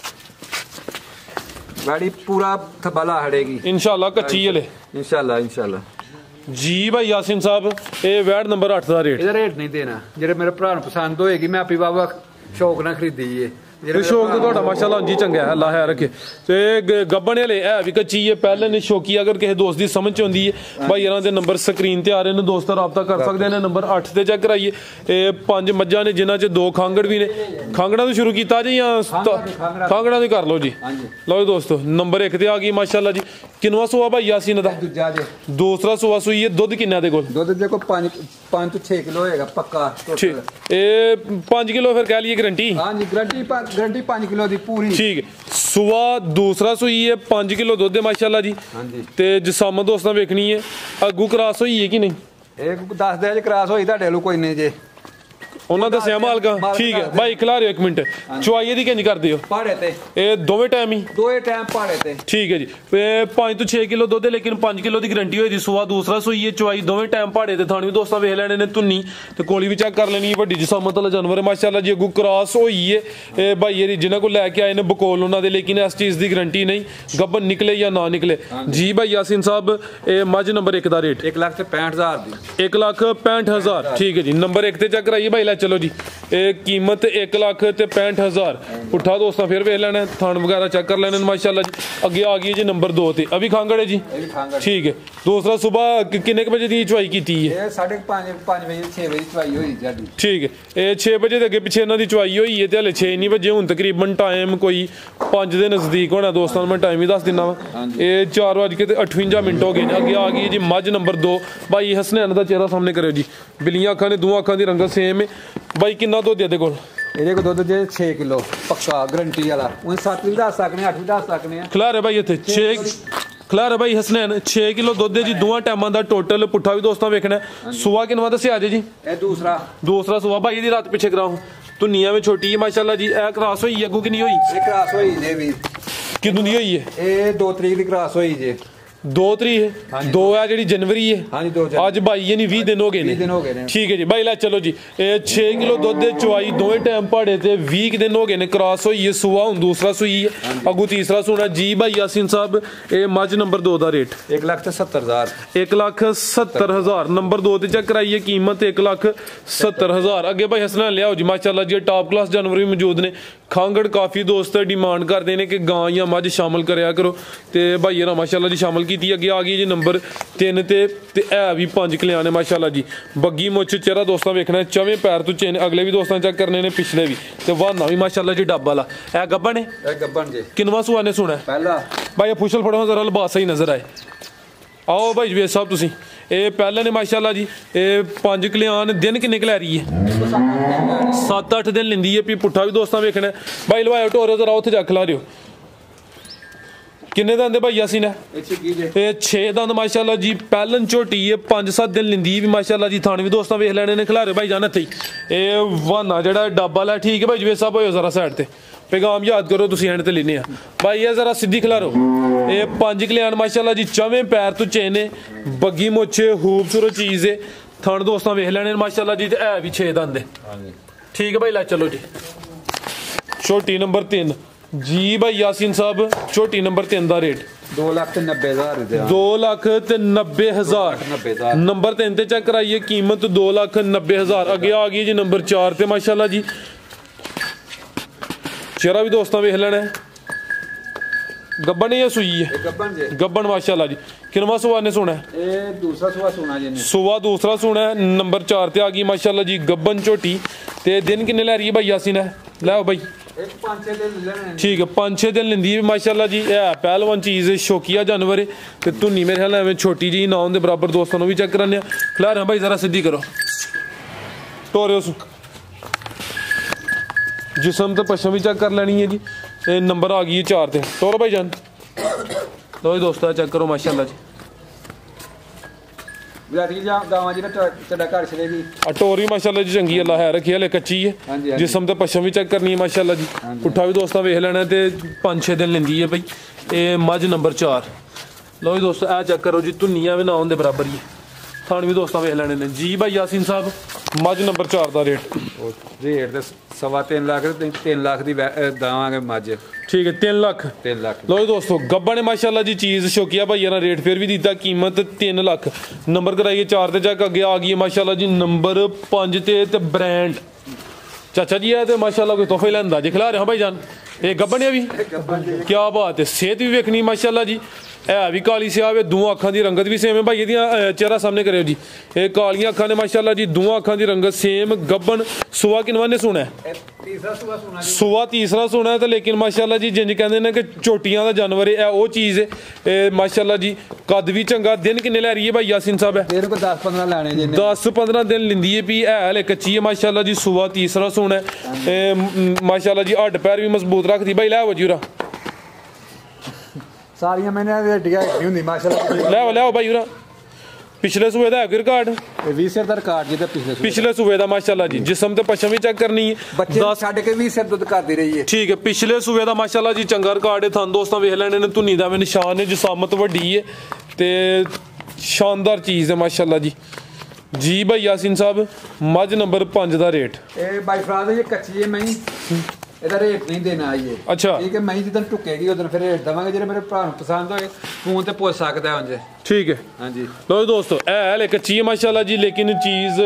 वैड़ी पूरा थबाला हड़ेगी इंशाल्लाह कच्ची है ले इंशाल्लाह जी भाई यासीन साहब ये वैड नंबर 8 दा रेट ਇਹਦਾ ਰੇਟ ਨਹੀਂ ਦੇਣਾ ਜਿਹੜੇ ਮੇਰੇ ਭਰਾ ਨੂੰ ਪਸੰਦ ਹੋਏਗੀ ਮੈਂ ਆਪੀ ਬਾਬਾ ਸ਼ੌਕ ਨਾਲ ਖਰੀਦੀ ਏ शौक तो ਤੁਹਾਡਾ ਮਾਸ਼ਾਅੱਲਾ ਜੀ ਚੰਗਾ ਹੈ ਅੱਲਾਹ ਰੱਖੇ ਤੇ ਗੱਬਣ ਵਾਲੇ ਇਹ ਵੀ ਕੱਚੀ ਹੈ ਪਹਿਲੇ ਨੇ ਸ਼ੌਕੀ ਅਗਰ ਕਿਸੇ ਦੋਸਤ ਦੀ ਸਮਝ ਚ ਹੁੰਦੀ ਹੈ ਭਾਈ ਇਹਨਾਂ ਦੇ ਨੰਬਰ ਸਕਰੀਨ ਤੇ ਆ ਰਹੇ ਨੇ ਦੋਸਤ ਰਾਬਤਾ ਕਰ ਸਕਦੇ ਨੇ ਨੰਬਰ 8 ਤੇ ਚੈੱਕ ਕਰਾਈਏ ਇਹ 5 ਮੱਝਾਂ ਨੇ ਜਿਨ੍ਹਾਂ ਚ 2 ਖਾਂਗੜ ਵੀ ਨੇ ਖਾਂਗੜਾਂ ਤੋਂ ਸ਼ੁਰੂ ਕੀਤਾ ਜੀ ਜਾਂ ਖਾਂਗੜਾਂ ਤੋਂ ਕਰ ਲਓ ਜੀ ਲਓ ਦੋਸਤੋ ਨੰਬਰ 1 ਤੇ ਆ ਗਈ ਮਾਸ਼ਾਅੱਲਾ ਜੀ ਕਿੰਨਵਾ ਸੂਆ ਭਾਈ ਯਾਸੀਨ ਦਾ ਦੂਸਰਾ ਸੂਆ ਸੂਈ ਹੈ ਦੁੱਧ ਕਿੰਨਾ ਦੇ ਕੋਲ ਦੁੱਧ ਦੇ ਕੋਲ 5 ਤੋਂ 6 ਕਿਲੋ ਹੋਏਗਾ ਪੱਕਾ ਇਹ 5 ਕਿਲੋ ਫਿਰ ਕਹਿ ਲਈਏ ਗਰੰਟੀ ਹਾਂਜੀ ਗਰੰਟੀ 5 ਕਿਲੋ ਦੀ ਪੂਰੀ ਠੀਕ ਹੈ ਸੁਆ ਦੂਸਰਾ ਸੂਈ ਹੈ 5 ਕਿਲੋ ਦੁੱਧ ਹੈ ਮਾਸ਼ਾਅੱਲਾ ਜੀ ਹਾਂਜੀ ਤੇ ਜਸਾਮਤ ਦੋਸਤਾਂ ਵੇਖਣੀ ਹੈ ਅੱਗੂ ਕਰਾਸ ਹੋਈ ਹੈ ਕਿ ਨਹੀਂ ਇਹ ਦੱਸ ਦੇ ਜੇ ਕਰਾਸ ਹੋਈ ਤੁਹਾਡੇ ਵੱਲੋਂ ਕੋਈ ਨਹੀਂ ਜੇ ਉਹਨਾਂ ਦਾ ਸਿਆ ਮਾਲਕਾ ਠੀਕ ਹੈ ਬਾਈ ਖਿਲਾ ਰਿਓ 1 ਮਿੰਟ ਚੁਆਈ ਇਹਦੀ ਕਿੰਜ ਕਰਦੇ ਹੋ ਪਾੜੇ ਤੇ ਇਹ ਦੋਵੇਂ ਟਾਈਮ ਹੀ ਦੋਏ ਟਾਈਮ ਪਾੜੇ ਤੇ ਠੀਕ ਹੈ ਜੀ 5 ਤੋਂ 6 ਕਿਲੋ ਦੁੱਧ ਲੇਕਿਨ 5 ਕਿਲੋ ਦੀ ਗਰੰਟੀ ਹੋਈ ਦੀ ਸੂਆ ਦੂਸਰਾ ਸੂਈ ਹੈ ਚੁਆਈ ਦੋਵੇਂ ਟਾਈਮ ਪਾੜੇ ਤੇ ਥਾਣੀ ਵੀ ਦੋਸਤਾਂ ਵੇਖ ਲੈਣੇ ਨੇ ਧੁੰਨੀ ਤੇ ਕੋਲੀ ਵੀ ਚੈੱਕ ਕਰ ਲੈਣੀ ਵੱਡੀ ਜਿਸਮਤ ਵਾਲਾ ਜਾਨਵਰ ਹੈ ਮਾਸ਼ਾਅੱਲਾ ਜੀ ਅੱਗੂ ਕ੍ਰਾਸ ਹੋਈ ਹੈ ਇਹ ਭਾਈ ਇਹਦੀ ਜਿਨ੍ਹਾਂ ਕੋਲ ਲੈ ਕੇ ਆਏ ਨੇ ਬਕੋਲ ਉਹਨਾਂ ਦੇ ਲੇਕਿਨ ਇਸ ਚੀਜ਼ ਦੀ ਗਰੰਟੀ ਨਹੀਂ ਗੱਬਨ ਨਿਕਲੇ ਜਾਂ ਨਾ ਨਿਕਲੇ ਜੀ ਭਾਈ ਯਾਸੀਨ ਸਾਹਿਬ ਇਹ ਮੱਝ ਨੰਬਰ 1 ਦਾ ਰੇਟ 1,65,000 ਦੀ 1,65,000 ਠੀਕ ਹੈ ਜੀ ਨੰਬਰ 1 ਤੇ ਚੈੱਕ ਕਰਾਈਏ ਭਾਈ ਲੈ ਚਲੋ ਜੀ ਇਹ ਕੀਮਤ 1,65,000 ਪੁੱਠਾ ਦੋਸਤਾਂ ਫਿਰ ਵੇਖ ਲੈਣਾ ਥਣ ਵਗੈਰਾ ਚੈੱਕ ਕਰ ਲੈਣੇ ਮਾਸ਼ਾਅੱਲਾ ਜੀ ਅੱਗੇ ਆ ਗਈ ਜੀ ਨੰਬਰ 2 ਤੇ ਅਭੀ ਖਾਂਗੜੇ ਜੀ ਠੀਕ ਹੈ ਦੂਸਰਾ ਸਵੇਰ ਕਿੰਨੇ ਵਜੇ ਦੀ ਚੁਆਈ ਕੀਤੀ ਹੈ ਇਹ 5:30 ਵਜੇ 6 ਵਜੇ ਚੁਆਈ ਹੋਈ ਸਾਡੀ ਠੀਕ ਹੈ ਇਹ 6 ਵਜੇ ਦੇ ਅੱਗੇ ਪਿੱਛੇ ਇਹਨਾਂ ਦੀ ਚੁਆਈ ਹੋਈ ਹੈ ਤੇ ਹਲੇ 6 ਨਹੀਂ ਵਜੇ ਹੁਣ ਤਕਰੀਬਨ ਟਾਈਮ ਕੋਈ 5 ਦੇ ਨਜ਼ਦੀਕ ਹੋਣਾ ਦੋਸਤਾਂ ਨੂੰ ਮੈਂ ਟਾਈਮ ਹੀ ਦੱਸ ਦਿੰਦਾ ਵਾ ਇਹ 4:58 ਹੋ ਗਏ ਨੇ ਅੱਗੇ ਆ ਗਈ ਜੀ ਮੱਝ ਨੰਬਰ 2 ਭਾਈ ਹਸਨੈਨ ਦਾ ਚਿਹਰਾ ਸਾਹਮਣੇ ਕਰਿਓ ਜੀ ਬਿੱਲੀਆਂ ਅੱਖਾਂ ਨੇ ਦੋਵਾਂ ਅੱਖਾਂ ਦੀ ਰੰਗਤ ਸੇਮ ਹੈ ਬਾਈ ਕਿੰਨਾ ਦੁੱਧ ਇਹਦੇ ਕੋਲ ਇਹਦੇ ਕੋਲ ਦੁੱਧ ਜੇ 6 ਕਿਲੋ ਪੱਕਾ ਗਰੰਟੀ ਵਾਲਾ ਉਹ 7 ਵੀ ਦੱਸ ਸਕਨੇ 8 ਵੀ ਦੱਸ ਸਕਨੇ ਆ ਖਿਲਾ ਰਿਹਾ ਬਾਈ ਇੱਥੇ 6 ਖਿਲਾ ਰਿਹਾ ਬਾਈ ਹਸਨੈਨ 6 ਕਿਲੋ ਦੁੱਧ ਹੈ ਜੀ ਦੋਵਾਂ ਟਾਈਮਾਂ ਦਾ ਟੋਟਲ ਪੁੱਠਾ ਵੀ ਦੋਸਤਾਂ ਵੇਖਣਾ ਸੁਆ ਕਿੰਨਾ ਦੱਸਿਆ ਜੇ ਜੀ ਇਹ ਦੂਸਰਾ ਸੁਆ ਭਾਈ ਇਹਦੀ ਰਾਤ ਪਿੱਛੇ ਕਰਾਓ ਧੁੰਨੀਆਂ ਵਿੱਚ ਛੋਟੀ ਹੈ ਮਾਸ਼ਾਅੱਲਾ ਜੀ ਇਹ ਕ੍ਰਾਸ ਹੋਈ ਅੱਗੂ ਕਿ ਨਹੀਂ ਹੋਈ ਇਹ ਕ੍ਰਾਸ ਹੋਈ ਜੇ ਵੀ ਕਿਦੋਂ ਦੀ ਹੋਈ ਹੈ ਇਹ 2 ਤਰੀਕ ਦੀ ਕ੍ਰਾਸ ਹੋਈ ਜੇ 2 ਤਰੀਕ ਹੈ 2 ਹੈ ਜਿਹੜੀ ਜਨਵਰੀ ਹੈ ਹਾਂਜੀ 2 ਅੱਜ 22 ਯਾਨੀ 20 ਦਿਨ ਹੋ ਗਏ ਨੇ ਠੀਕ ਹੈ ਜੀ ਬਾਈ ਲੈ ਚਲੋ ਜੀ ਇਹ 6 ਕਿਲੋ ਦੁੱਧ ਦੇ ਚੁਆਈ ਦੋਵੇਂ ਟਾਈਮ ਪਹਾੜੇ ਤੇ 20 ਦਿਨ ਹੋ ਗਏ ਨੇ ਕ੍ਰਾਸ ਹੋਈ ਹੈ ਸੂਆ ਹੁਣ ਦੂਸਰਾ ਸੂਈ ਹੈ ਅੱਗੂ ਤੀਸਰਾ ਸੂਣਾ ਜੀ ਭਾਈ ਯਾਸੀਨ ਸਾਹਿਬ ਇਹ ਮੱਝ ਨੰਬਰ 2 ਦਾ ਰੇਟ 1,70,000 1,70,000 ਨੰਬਰ 2 ਤੇ ਚੈੱਕ ਕਰਾਈਏ ਕੀਮਤ 1,70,000 ਅੱਗੇ ਭਾਈ ਹਸਨਾ ਲਿਆਓ ਜੀ ਮਾਸ਼ਾਅੱਲਾ ਜੀ ਟਾਪ ਕਲਾਸ ਜਾਨਵਰ ਵੀ ਮੌਜੂਦ ਨੇ ਖਾਂਗੜ ਕਾਫੀ ਦੋਸਤ ਡਿਮਾਂਡ ਕਰਦੇ ਨੇ ਕਿ ਗਾਂ ਜਾਂ ਮੱਝ ਸ਼ਾਮਲ ਕਰਿਆ ਕਰੋ ਤੇ ਭਾਈ ਇਹਨਾਂ ਮਾਸ਼ਾਅੱਲਾ ਜੀ ਸ਼ਾਮਲ ਕੀਤੀ ਅੱਗੇ ਆ ਗਈ ਜੀ ਨੰਬਰ 3 ਤੇ ਇਹ ਵੀ 5 ਕਲਿਆਂ ਨੇ ਮਾਸ਼ਾਅੱਲਾ ਜੀ ਬੱਗੀ ਮੁੱਛ ਚਿਹਰਾ ਦੋਸਤਾਂ ਵੇਖਣਾ ਚਵੇਂ ਪੈਰ ਤੋਂ ਚੇਨ ਅਗਲੇ ਵੀ ਦੋਸਤਾਂ ਚੈੱਕ ਕਰਨੇ ਨੇ ਪਿਛਲੇ ਵੀ ਤੇ ਵਾਹਨਾ ਵੀ ਮਾਸ਼ਾਅੱਲਾ ਜੀ ਡੱਬ ਵਾਲਾ ਇਹ ਗੱਬਣ ਹੈ ਇਹ ਗੱਬਣ ਜੀ ਕਿੰਨਵਾਂ ਸੂਆ ਨੇ ਸੁਣਾ ਪਹਿਲਾ ਭਾਈ ਫੁਸ਼ਲ ਫੜੋ ਜ਼ਰਾ ਲਿਬਾਸ ਸਹੀ ਨਜ਼ਰ ਆਏ ਆਓ ਭਾਈ ਜੀ ਸਾਹਿਬ ਤੁਸੀਂ ਇਹ ਪਹਿਲੇ ਨੇ ਮਾਸ਼ਾਅੱਲਾ ਜੀ ਇਹ 5 ਕਲਿਆਣ ਦਿਨ ਕਿੰਨੇ ਕੁ ਲੈ ਰਹੀ ਹੈ 7-8 ਦਿਨ ਲੈਂਦੀ ਹੈ ਵੀ ਪੁੱਠਾ ਵੀ ਦੋਸਤਾਂ ਵੇਖਣਾ ਭਾਈ ਲਵਾਇਓ ਢੋਰੋ ਜ਼ਰਾ ਉੱਥੇ ਜਾ ਖਿਲਾ ਰਿਓ ਕਿੰਨੇ ਦੰਦ ਭਾਈ ਯਾਸੀਨ ਹੈ ਇਹ 6 ਦੰਦ ਮਾਸ਼ਾਅੱਲਾ ਜੀ ਪਹਿਲਨ ਝੋਟੀ ਹੈ 5-7 ਦਿਨ ਲੈਂਦੀ ਵੀ ਮਾਸ਼ਾਅੱਲਾ ਜੀ ਥਾਣ ਵੀ ਦੋਸਤਾਂ ਵੇਖ ਲੈਣੇ ਨੇ ਖਿਲਾਰੇ ਭਾਈ ਜਾਨ ਇੱਥੇ ਇਹ ਵਾਹਨਾ ਜਿਹੜਾ ਡੱਬਾ ਲੈ ਠੀਕ ਹੈ ਭਾਈ ਜੀ ਸਾਹਿਬ ਹੋਇਓ ਜ਼ਰਾ ਸਾਈਡ ਤੇ ਪੈਗਾਮ ਯਾਦ ਕਰੋ ਤੁਸੀਂ ਐਂਡ ਤੇ ਲੈਨੇ ਆ ਭਾਈ ਇਹ ਜ਼ਰਾ ਸਿੱਧੀ ਖਿਲਾਰੋ ਇਹ 5 ਕਲਿਆਣ ਮਾਸ਼ਾਅੱਲਾ ਜੀ ਚਵੇਂ ਪੈਰ ਤੋਂ ਚੇਨੇ ਬੱਗੀ ਮੁੱਛ ਖੂਬਸੂਰਤ ਚੀਜ਼ ਹੈ ਥਾਣ ਦੋਸਤਾਂ ਵੇਖ ਲੈਣੇ ਮਾਸ਼ਾਅੱਲਾ ਜੀ ਤੇ ਇਹ ਵੀ 6 ਦੰਦ ਹੈ ਠੀਕ ਹੈ ਭਾਈ ਲੈ ਚਲੋ ਜੀ ਛੋਟੀ ਨੰਬਰ 3 ਜੀ ਭਾਈ ਯਾਸੀਨ ਸਾਹਿਬ ਛੋਟੀ ਨੰਬਰ 3 ਦਾ ਰੇਟ 2,90,000 2,90,000 ਨੰਬਰ 3 ਤੇ ਚੈੱਕ ਕਰਾਈਏ ਕੀਮਤ 2,90,000 ਅੱਗੇ ਆ ਗਈ ਜੀ ਨੰਬਰ 4 ਤੇ ਮਾਸ਼ਾਅੱਲਾ ਜੀ ਚਿਹਰਾ ਵੀ ਦੋਸਤਾਂ ਵੇਖ ਲੈਣਾ ਗੱਬਣ ਜਾਂ ਸੂਈ ਹੈ ਗੱਬਣ ਮਾਸ਼ਾਅੱਲਾ ਜੀ ਕਿੰਨਵਾਂ ਸੂਆ ਨੇ ਸੁਣਾ ਇਹ ਦੂਸਰਾ ਸੂਆ ਸੁਣਾ ਜੀ ਸੂਆ ਦੂਸਰਾ ਸੁਣਾ ਨੰਬਰ 4 ਤੇ ਆ ਗਈ ਮਾਸ਼ਾਅੱਲਾ ਜੀ ਗੱਬਣ ਝੋਟੀ ਤੇ ਦਿਨ ਕਿੰਨੇ ਲੈ ਰਹੀ ਹੈ ਭਾਈ ਯਾਸੀਨ ਹੈ ਲੈ ਆਓ ਭਾਈ 5-6 ਦਿਨ ਲੈਣੇ ਠੀਕ ਹੈ 5-6 ਦਿਨ ਲੈਂਦੀ ਹੈ ਮਾਸ਼ਾਅੱਲਾ ਜੀ ਇਹ ਪਹਿਲਵਾਨ ਚੀਜ਼ ਸ਼ੌਕੀਆ ਜਾਨਵਰ ਤੇ ਧੁੰਨੀ ਮੇਰੇ ਖਿਆਲ ਐਵੇਂ ਛੋਟੀ ਜੀ ਨਾ ਉਹਦੇ ਬਰਾਬਰ ਦੋਸਤਾਂ ਨੂੰ ਵੀ ਚੈੱਕ ਕਰਾਂਦੇ ਆ ਖਿਲਾ ਰਿਹਾ ਭਾਈ ਜ਼ਰਾ ਸਿੱਧੀ ਕਰੋ ਟੋਰਿਓ ਜਿਸਮ ਤੇ ਪਛਮ ਵੀ ਚੈੱਕ ਕਰ ਲੈਣੀ ਹੈ ਜੀ ਇਹ ਨੰਬਰ ਆ ਗਈ ਹੈ 4 ਤੇ ਟੋਰ ਭਾਈ ਜਾਨ ਲੋ ਜੀ ਦੋਸਤਾਂ ਚੈੱਕ ਕਰੋ ਮਾਸ਼ਾਅੱਲਾ ਜੀ ਗਾਵਾਂ ਜੀ ਤੁਹਾਡਾ ਘਰ ਛਲੇ ਵੀ ਟੋਰੀ ਮਾਸ਼ਾਅੱਲਾ ਜੀ ਚੰਗੀ ਅੱਲਾ ਹੈ ਰੱਖੀ ਹਲੇ ਕੱਚੀ ਹੈ ਜਿਸਮ ਤੇ ਪਛਮ ਵੀ ਚੈੱਕ ਕਰਨੀ ਹੈ ਮਾਸ਼ਾਅੱਲਾ ਜੀ ਪੁੱਠਾ ਵੀ ਦੋਸਤਾਂ ਵੇਖ ਲੈਣਾ ਤੇ 5-6 ਦਿਨ ਲੈਂਦੀ ਹੈ ਭਾਈ ਇਹ ਮੱਝ ਨੰਬਰ 4 ਲੋ ਜੀ ਦੋਸਤੋ ਇਹ ਚੈੱਕ ਕਰੋ ਜੀ ਧੁੰਨੀਆਂ ਵੀ ਨਾ ਆਉਣ ਦੇ ਬਰਾਬਰ ਹੀ ਥਾਣ ਵੀ ਦੋਸਤਾਂ ਵੇਖ ਲੈਣੇ ਨੇ ਜੀ ਭਾਈ ਯਾਸੀਨ ਸਾਹਿਬ ਮੱਝ ਨੰਬਰ 4 ਦਾ ਰੇਟ ਤੇ 3.25 ਲੱਖ 3 ਲੱਖ ਦੀ ਦਵਾਂਗੇ ਮੱਝ ਠੀਕ ਹੈ 3 ਲੱਖ ਲੋ ਜੀ ਦੋਸਤੋ ਗੱਬਾ ਨੇ ਮਾਸ਼ਾਅੱਲਾ ਜੀ ਚੀਜ਼ ਸ਼ੌਕੀਆ ਭਾਈ ਇਹਨਾਂ ਰੇਟ ਫਿਰ ਵੀ ਦਿੱਤਾ ਕੀਮਤ 3 ਲੱਖ ਨੰਬਰ ਕਰਾਈਏ 4 ਤੇ ਜਾ ਕੇ ਅੱਗੇ ਆ ਗਈ ਹੈ ਮਾਸ਼ਾਅੱਲਾ ਜੀ ਨੰਬਰ 5 ਤੇ ਬ੍ਰਾਂਡ ਚਾਚਾ ਜੀ ਇਹ ਤੇ ਮਾਸ਼ਾਅੱਲਾ ਕੋਈ ਤੋਹਫੇ ਲੈਂਦਾ ਜੇ ਖਿਲਾ ਰਿਹਾ ਭਾਈ ਜਾਨ ਇਹ ਗੱਬਣ ਹੈ ਵੀ ਕੀ ਬਾਤ ਹੈ ਸਿਹਤ ਵੀ ਵੇਖਣੀ ਮਾਸ਼ਾਅੱਲਾ ਜੀ ਇਹ ਵੀ ਕਾਲੀ ਸਿਆਹ ਵੇ ਦੋ ਅੱਖਾਂ ਦੀ ਰੰਗਤ ਵੀ ਸੇਮ ਹੈ ਭਾਈ ਇਹਦੀਆਂ ਚਿਹਰਾ ਸਾਹਮਣੇ ਕਰਿਓ ਜੀ ਇਹ ਕਾਲੀਆਂ ਅੱਖਾਂ ਨੇ ਮਾਸ਼ਾਅੱਲਾ ਜੀ ਦੋ ਅੱਖਾਂ ਦੀ ਰੰਗਤ ਸੇਮ ਗੱਬਣ ਸੁਆ ਕਿਨਵਾਂ ਨੇ ਸੁਣਾ ਸੁਆ ਤੀਸਰਾ ਸੁਣਾ ਤੇ ਲੇਕਿਨ ਮਾਸ਼ਾਅੱਲਾ ਜੀ ਜਿੰਜ ਕਹਿੰਦੇ ਨੇ ਕਿ ਝੋਟੀਆਂ ਦਾ ਜਾਨਵਰ ਹੈ ਇਹ ਉਹ ਚੀਜ਼ ਹੈ ਇਹ ਮਾਸ਼ਾਅੱਲਾ ਜੀ ਕੱਦ ਵੀ ਚੰਗਾ ਦਿਨ ਕਿੰਨੇ ਲੈ ਰਹੀ ਹੈ ਭਾਈ ਯਾਸੀਨ ਸਾਹਿਬ ਹੈ ਤੇਰੇ ਕੋ 10-15 ਲੈਣੇ ਜੀ 10-15 ਦਿਨ ਲਿੰਦੀ ਹੈ ਵੀ ਇਹ ਹਲੇ ਕੱਚੀ ਹੈ ਮਾਸ਼ਾਅੱਲਾ ਜੀ ਸੁਆ ਤੀਸਰਾ ਸੁਣਾ ਮਾਸ਼ਾਅੱਲਾ ਜੀ ਹੱਡ ਪੈਰ ਵੀ ਮਜ਼ਬੂਤ ਰੱਖਦੀ ਭਾਈ ਲੈ ਵਜੂਰਾ ਸਾਰੀਆਂ ਮੈਨੇ ਹੱਡੀਆਂ ਹੁੰਦੀ ਮਾਸ਼ਾਅੱਲਾ ਲੈ ਭਾਈ ਉਰਾ ਪਿਛਲੇ ਸੂਏ ਦਾ ਹੈ ਕੋਈ ਰਿਕਾਰਡ? 20 ਸਿਰ ਦਾ ਰਿਕਾਰਡ ਜੀ ਤੇ ਪਿਛਲੇ ਸੂਏ ਦਾ ਮਾਸ਼ਾਅੱਲਾ ਜੀ। ਜਿਸਮ ਤੇ ਪਛਮ ਵੀ ਚੈੱਕ ਕਰਨੀ ਹੈ, ਬੱਚੇ ਛੱਡ ਕੇ 20 ਸਿਰ ਦੁੱਧ ਕਰਦੀ ਰਹੀ ਹੈ। ਠੀਕ ਹੈ, ਪਿਛਲੇ ਸੂਏ ਦਾ ਮਾਸ਼ਾਅੱਲਾ ਜੀ ਚੰਗਾ ਰਿਕਾਰਡ ਹੈ। ਤੁਹਾਨੂੰ ਦੋਸਤਾਂ ਵੇਖ ਲੈਣੇ ਨੇ, ਧੁੰਨੀ ਦਾ ਵੀ ਨਿਸ਼ਾਨ ਹੈ, ਜਸਾਮਤ ਵੱਡੀ ਹੈ ਤੇ ਸ਼ਾਨਦਾਰ ਚੀਜ਼ ਹੈ ਮਾਸ਼ਾਅੱਲਾ ਜੀ ਭਾਈ ਯਾਸੀਨ ਸਾਹਿਬ, ਮੱਝ ਨੰਬਰ 5 ਦਾ ਰੇਟ? ਇਹ ਬਾਈ ਫਰਾਦ ਇਹ ਕੱਚੀ ਹੈ ਮੈਂ ਇਹਦਾ ਰੇਟ ਨਹੀਂ ਦੇਣਾ ਆਈਏ। ਅੱਛਾ ਠੀਕ ਹੈ, ਮੈਂ ਜਿੱਦਣ ਟੁੱਕੇਗੀ ਉਦੋਂ ਫਿਰ ਰੇਟ ਦਵਾਂਗੇ। ਜਿਹੜੇ ਮੇਰੇ ਭਰਾ ਨੂੰ ਪਸੰਦ ਹੋਏ ਫੋਨ ਤੇ ਪੁੱਛ ਸਕਦਾ ਉਂਝ। ਠੀਕ ਹੈ, ਹਾਂਜੀ ਲੋ ਦੋਸਤੋ ਇਹ ਲੈ ਕੱਚੀ ਹੈ ਮਾਸ਼ਾਅੱਲਾ ਜੀ, ਲੇਕਿਨ ਚੀਜ਼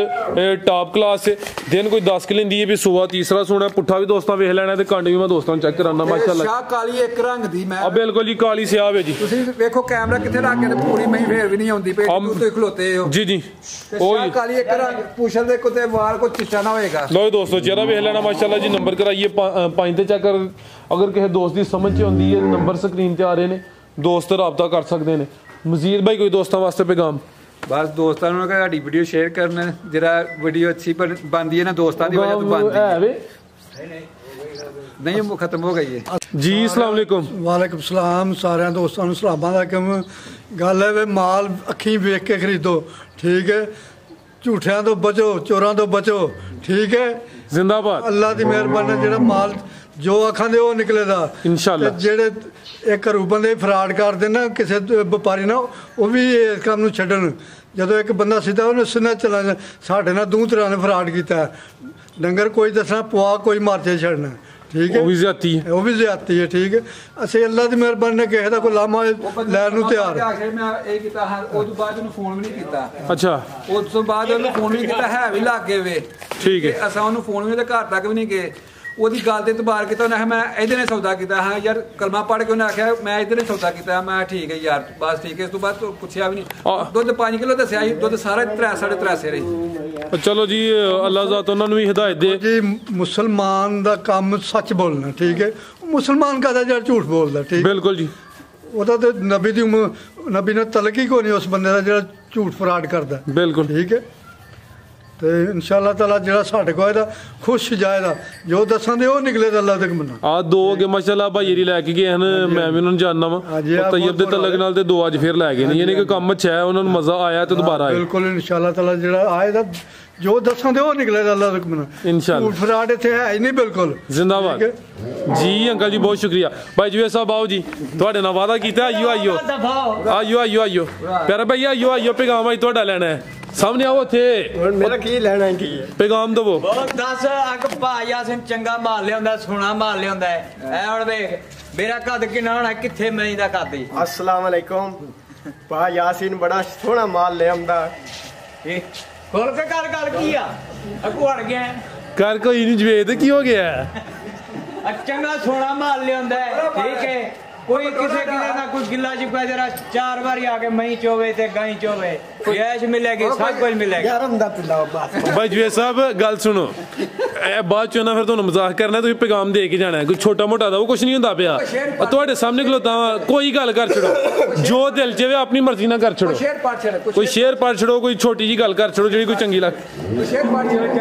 ਟਾਪ ਕਲਾਸ ਹੈ। ਦਿਨ ਕੋਈ 10 ਕਿ ਲੈਂਦੀ ਹੈ ਵੀ ਸੂਆ ਤੀਸਰਾ ਸੋਣਾ। ਪੁੱਠਾ ਵੀ ਦੋਸਤਾਂ ਵੇਖ ਲੈਣਾ ਤੇ ਕੰਡ ਵੀ ਮੈਂ ਦੋਸਤਾਂ ਨੂੰ ਚੈੱਕ ਕਰਾਉਣਾ ਮਾਸ਼ਾਅੱਲਾ। ਸ਼ਾਹ ਕਾਲੀ ਇੱਕ ਰੰਗ ਦੀ ਮੈਂ ਆ ਬਿਲਕੁਲ ਜੀ ਕਾਲੀ ਸਿਆਹ ਹੈ ਜੀ। ਤੁਸੀਂ ਵੇਖੋ ਕੈਮਰਾ ਕਿੱਥੇ ਰੱਖ ਕੇ ਪੂਰੀ ਮਹੀਂ ਫੇਰ ਵੀ ਨਹੀਂ ਆਉਂਦੀ ਪਈ, ਤੁਸੀਂ ਖਲੋਤੇ ਹੋ ਜੀ ਜੀ। ਸ਼ਾਹ ਕਾਲੀ ਇੱਕ ਰੰਗ ਪੁੱਛਲ ਦੇ ਕੋਤੇ ਵਾਲ ਕੋ ਚਿੱਟਾ ਨਾ ਹੋਏਗਾ। ਲੋ ਦੋਸਤੋ ਚਿਹਰਾ ਵੇਖ ਲੈਣਾ ਮਾਸ਼ਾਅੱਲਾ ਜੀ। ਨੰਬਰ ਕਰਾਈਏ 5 ਤੇ ਚੈੱਕ ਕਰ। ਅਗਰ ਕਿਸੇ ਦੋਸਤ ਦੀ ਸਮਝ ਚ ਆਉਂਦੀ ਹੈ, ਨੰਬਰ ਸਕਰੀਨ ਤੇ ਆ ਰਹੇ ਨੇ, ਦੋਸਤ ਰਾਬਤਾ ਕਰ ਸਕਦੇ ਨੇ। ਮਜ਼ੀਦ ਭਾਈ ਕੋਈ ਦੋਸਤਾਂ ਵਾਸਤੇ ਪੈਗਾਮ? ਬਸ ਦੋਸਤਾਂ ਨੂੰ ਕਹਾਂ ਸਾਡੀ ਵੀਡੀਓ ਸ਼ੇਅਰ ਕਰਨ, ਜਿਹੜਾ ਵੀਡੀਓ ਅੱਛੀ ਬਣਦੀ ਹੈ ਨਾ ਦੋਸਤਾਂ ਦੀ ਵਜ੍ਹਾ ਤੋਂ ਬਣਦੀ ਹੈ। ਨਹੀਂ ਉਹ ਖਤਮ ਹੋ ਗਈ ਹੈ ਜੀ। अस्सलाम वालेकुम। ਵਾਲੇਕੁਮ ਸਲਾਮ। ਸਾਰਿਆਂ ਦੋਸਤਾਂ ਨੂੰ ਸਲਾਮਾਂ ਦਾ ਕਿਵੇਂ ਗੱਲ ਹੈ ਵੇ ਮਾਲ ਅੱਖੀਂ ਵੇਖ ਕੇ ਖਰੀਦੋ, ਠੀਕ ਹੈ। ਝੂਠਿਆਂ ਤੋਂ ਬਚੋ, ਚੋਰਾਂ ਤੋਂ ਬਚੋ, ਠੀਕ ਹੈ। ਜ਼ਿੰਦਾਬਾਦ। ਅੱਲਾ ਦੀ ਮਿਹਰਬਾਨੀ ਨਾਲ ਜਿਹੜਾ ਮਾਲ ਜੋ ਅੱਖਾਂ ਦੇ ਉਹ ਨਿਕਲੇਦਾ ਇਨਸ਼ਾਅੱਲਾ। ਤੇ ਜਿਹੜੇ ਇਹ ਘਰੂ ਬੰਦੇ ਫਰਾਡ ਕਰਦੇ ਨਾ ਕਿਸੇ ਵਪਾਰੀ ਨਾਲ, ਉਹ ਵੀ ਇਸ ਕੰਮ ਨੂੰ ਛੱਡਣ। ਜਦੋਂ ਇੱਕ ਬੰਦਾ ਸਿੱਧਾ ਉਹਨੇ ਸੁਣਾ ਚਲਾ ਸਾਡੇ ਨਾਲ ਦੂਹ ਤਰ੍ਹਾਂ ਨੇ ਫਰਾਡ ਕੀਤਾ, ਡੰਗਰ ਕੋਈ ਦੱਸਣਾ ਪਵਾ ਕੋਈ ਮਾਰਚੇ ਛੱਡਣਾ, ਠੀਕ ਹੈ। ਉਹ ਵੀ ਜ਼ਿਆਦਤੀ ਹੈ, ਉਹ ਵੀ ਜ਼ਿਆਦਤੀ ਹੈ, ਠੀਕ ਹੈ। ਅਸੀਂ ਅੱਲਾ ਦੀ ਮਿਹਰਬਾਨੀ ਨਾਲ ਕਿਸੇ ਦਾ ਕੋਈ ਲਾਮਾ ਲੈਣ ਨੂੰ ਤਿਆਰ। ਮੈਂ ਇਹ ਕੀਤਾ ਉਸ ਤੋਂ ਬਾਅਦ ਉਹਨੂੰ ਫੋਨ ਵੀ ਨਹੀਂ ਕੀਤਾ। ਅੱਛਾ, ਉਸ ਤੋਂ ਬਾਅਦ ਉਹਨੂੰ ਫੋਨ ਵੀ ਨਹੀਂ ਕੀਤਾ, ਹੈ ਵੀ ਲੱਗ ਗਏ ਵੇ, ਠੀਕ ਹੈ। ਅਸਾਂ ਉਹਨੂੰ ਫੋਨ ਵੀ ਉਹਦੇ ਘਰ ਤੱਕ ਵੀ ਨਹੀਂ ਗਏ। ਉਹਦੀ ਗੱਲ ਤੇ ਇਤਬਾਰ ਕੀਤਾ, ਉਹਨੇ ਮੈਂ ਇਹਦੇ ਨੇ ਸੌਦਾ ਕੀਤਾ। ਹਾਂ ਯਾਰ ਕਲਮਾ ਪੜ੍ਹ ਕੇ ਉਹਨੇ ਆਖਿਆ ਮੈਂ ਇਹਦੇ ਨੇ ਸੌਦਾ ਕੀਤਾ। ਮੈਂ ਠੀਕ ਹੈ ਯਾਰ, ਬਸ ਠੀਕ ਹੈ। ਇਸ ਤੋਂ ਬਾਅਦ ਪੁੱਛਿਆ ਵੀ ਨਹੀਂ। ਦੁੱਧ 5 ਕਿਲੋ ਦੱਸਿਆ ਸੀ, ਦੁੱਧ ਸਾਰਾ 3.5 ਰਹੀ। ਚਲੋ ਜੀ, ਅੱਲਾ ਜ਼ਾਤ ਉਹਨਾਂ ਨੂੰ ਵੀ ਹਦਾਇਤ ਦੇ ਜੀ। ਮੁਸਲਮਾਨ ਦਾ ਕੰਮ ਸੱਚ ਬੋਲਣਾ, ਠੀਕ ਹੈ। ਮੁਸਲਮਾਨ ਕਹਦਾ ਜਿਹੜਾ ਝੂਠ ਬੋਲਦਾ, ਠੀਕ। ਬਿਲਕੁਲ ਜੀ। ਉਹਦਾ ਤੇ ਨਬੀ ਨੇ ਤਲਕ ਹੀ ਕੋਈ ਨਹੀਂ ਉਸ ਬੰਦੇ ਦਾ ਜਿਹੜਾ ਝੂਠ ਫਰਾਡ ਕਰਦਾ, ਬਿਲਕੁਲ ਠੀਕ ਹੈ। ਤੇ ਇਨਸ਼ਾਅੱਲਾ ਤਾਲਾ ਜਿਹੜਾ ਸਾਡੇ ਕੋਲ ਇਹਦਾ ਖੁਸ਼ ਜਾਏਗਾ, ਜੋ ਦੱਸਾਂਗੇ ਉਹ ਨਿਕਲੇ ਤਾਂ ਅੱਲਾ ਤੱਕ ਮੰਨਾ। ਆ ਦੋ ਅੱਗੇ ਮਾਸ਼ਾਅੱਲਾ ਭਾਈ ਜੀ ਲੈ ਕੇ ਗਏ ਹਨ, ਮੈਂ ਵੀ ਉਹਨਾਂ ਨੂੰ ਜਾਣਦਾ ਵਾਂ। ਉਹ ਤੈਯਬ ਦੇ ਤਲਕ ਨਾਲ ਤੇ ਦੋ ਅੱਜ ਫਿਰ ਲੈ ਗਏ ਨੇ, ਯਾਨੀ ਕਿ ਕੰਮ ਅੱਛਾ ਹੈ, ਉਹਨਾਂ ਨੂੰ ਮਜ਼ਾ ਆਇਆ ਤੇ ਦੁਬਾਰਾ ਆਏ। ਬਿਲਕੁਲ ਇਨਸ਼ਾਅੱਲਾ ਤਾਲਾ ਜਿਹੜਾ ਆਏਗਾ ਜੋ ਦੱਸਾਂਗੇ ਉਹ ਨਿਕਲੇ ਤਾਂ ਅੱਲਾ ਤੱਕ ਮੰਨਾ। ਇਨਸ਼ਾਅੱਲਾ। ਝੂਠ ਫਰਾਡ ਇੱਥੇ ਹੈ ਹੀ ਨਹੀਂ ਬਿਲਕੁਲ। ਜ਼ਿੰਦਾਬਾਦ ਜੀ। ਅੰਕਲ ਜੀ ਬਹੁਤ ਸ਼ੁਕਰੀਆ। ਭਾਈ ਜਵੇਦ ਸਾਹਿਬ ਆਓ ਜੀ, ਤੁਹਾਡੇ ਨਾਲ ਵਾਅਦਾ ਕੀਤਾ। ਆਇਓ ਆਇਓ ਆਇਓ ਆਇਓ ਆਇਓ ਪਿਆਰਾ ਭਾਈ, ਆਇਓ ਆਇਓ ਪੈਗਾਮ ਆਈ ਤੁਹਾਡਾ ਲੈਣਾ ਹੈ। ਸਾਹਮਣੇ ਆਓ ਇੱਥੇ। ਮੇਰਾ ਕੀ ਲੈਣਾ ਕੀ ਹੈ, ਪੈਗਾਮ ਦਵੋ। ਬਹੁਤ ਦੱਸ ਅੱਗ ਭਾ ਯਾਸੀਨ ਚੰਗਾ ਮਾਲ ਲਿਆਉਂਦਾ, ਸੋਹਣਾ ਮਾਲ ਲਿਆਉਂਦਾ ਹੈ। ਐ ਹੁਣ ਵੇਖ ਮੇਰਾ ਕੱਦ ਕਿੰਨਾ ਹੋਣਾ, ਕਿੱਥੇ ਮਈ ਦਾ ਕੱਦ ਹੀ। अस्सलाम वालेकुम। भा यासीन बड़ा सोहना माल ले आंदा। ਇਹ ਖੋਲ ਕੇ ਗੱਲ ਕੀ ਆ? ਅੱਗੋਂ ਹਟ ਗਿਆ ਕਰ ਕੋਈ ਨਹੀਂ ਜਵੇਦ, ਕੀ ਹੋ ਗਿਆ? ਚੰਗਾ ਸੋਹਣਾ ਮਾਲ ਲਿਆਉਂਦਾ ਹੈ, ਠੀਕ ਹੈ। ਕੋਈ ਕਿਸੇ ਦਾ ਕੋਈ ਗਿੱਲਾ ਚੁੱਕਾ ਜਰਾ 4 ਵਾਰੀ ਆ ਕੇ ਮਹੀਂ ਚੋਵੇ ਤੇ ਗਾਈ ਚੋਵੇ, ਗੈਸ਼ ਮਿਲੇਗੀ, ਸਭ ਕੁਝ ਮਿਲੇਗਾ। यारम दा पिल्ला बस। ਭਾਈ ਜਵੇਦ ਸਾਹਿਬ ਗੱਲ ਸੁਣੋ, ਇਹ ਬਾਅਦ ਚੋਂ ਨਾ ਫਿਰ ਤੁਹਾਨੂੰ ਮਜ਼ਾਕ ਕਰਨਾ, ਤੁਸੀਂ ਪੈਗਾਮ ਦੇ ਕੇ ਜਾਣਾ। ਕੋਈ ਛੋਟਾ ਮੋਟਾ ਦਾ ਉਹ ਕੁਝ ਨਹੀਂ ਹੁੰਦਾ ਪਿਆ। ਤੁਹਾਡੇ ਸਾਹਮਣੇ ਖਲੋਤਾ ਵਾਂ, ਕੋਈ ਗੱਲ ਕਰ ਛੜੋ, ਜੋ ਦਿਲ ਚ ਵੇ ਆਪਣੀ ਮਰਜ਼ੀ ਨਾਲ ਕਰ ਛੜੋ। ਸ਼ੇਰ ਪਾੜ ਛੜ, ਕੋਈ ਸ਼ੇਰ ਪੜ ਛੜੋ, ਕੋਈ ਛੋਟੀ ਜੀ ਗੱਲ ਕਰ ਛੜੋ ਜਿਹੜੀ ਕੋਈ ਚੰਗੀ ਲੱਗ। ਸ਼ੇਰ ਪਾੜ ਛੜ,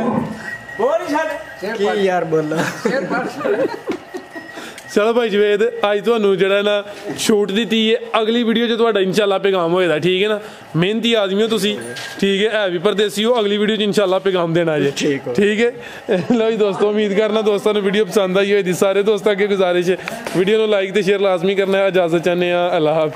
ਹੋਰ ਹੀ ਛੱਡ की यार बोलना। ਸ਼ੇਰ ਪਾੜ ਛੜ। ਚਲੋ ਭਾਈ ਜਵੇਦ, ਅੱਜ ਤੁਹਾਨੂੰ ਜਿਹੜਾ ਨਾ ਛੂਟ ਦਿੱਤੀ ਹੈ। ਅਗਲੀ ਵੀਡੀਓ 'ਚ ਤੁਹਾਡਾ ਇਨਸ਼ਾਅੱਲਾ ਪੈਗਾਮ ਹੋਏਗਾ, ਠੀਕ ਹੈ ਨਾ। ਮਿਹਨਤੀ ਆਦਮੀ ਹੋ ਤੁਸੀਂ, ਠੀਕ ਹੈ ਵੀ ਪਰਦੇਸੀ ਹੋ। ਅਗਲੀ ਵੀਡੀਓ 'ਚ ਇਨਸ਼ਾਅੱਲਾ ਪੈਗਾਮ ਦੇਣਾ ਜੇ, ਠੀਕ ਹੈ। ਲਓ ਜੀ ਦੋਸਤੋ, ਉਮੀਦ ਕਰਨਾ ਦੋਸਤਾਂ ਨੂੰ ਵੀਡੀਓ ਪਸੰਦ ਆਈ ਹੋਏਗੀ। ਸਾਰੇ ਦੋਸਤਾਂ ਅੱਗੇ ਗੁਜ਼ਾਰਿਸ਼ ਹੈ ਵੀਡੀਓ ਨੂੰ ਲਾਈਕ ਤੇ ਸ਼ੇਅਰ ਲਾਜ਼ਮੀ ਕਰਨਾ ਹੈ। ਇਜਾਜ਼ਤ ਚਾਹੁੰਦੇ ਹਾਂ, ਅੱਲਾਹ ਹਾਫਿਜ਼।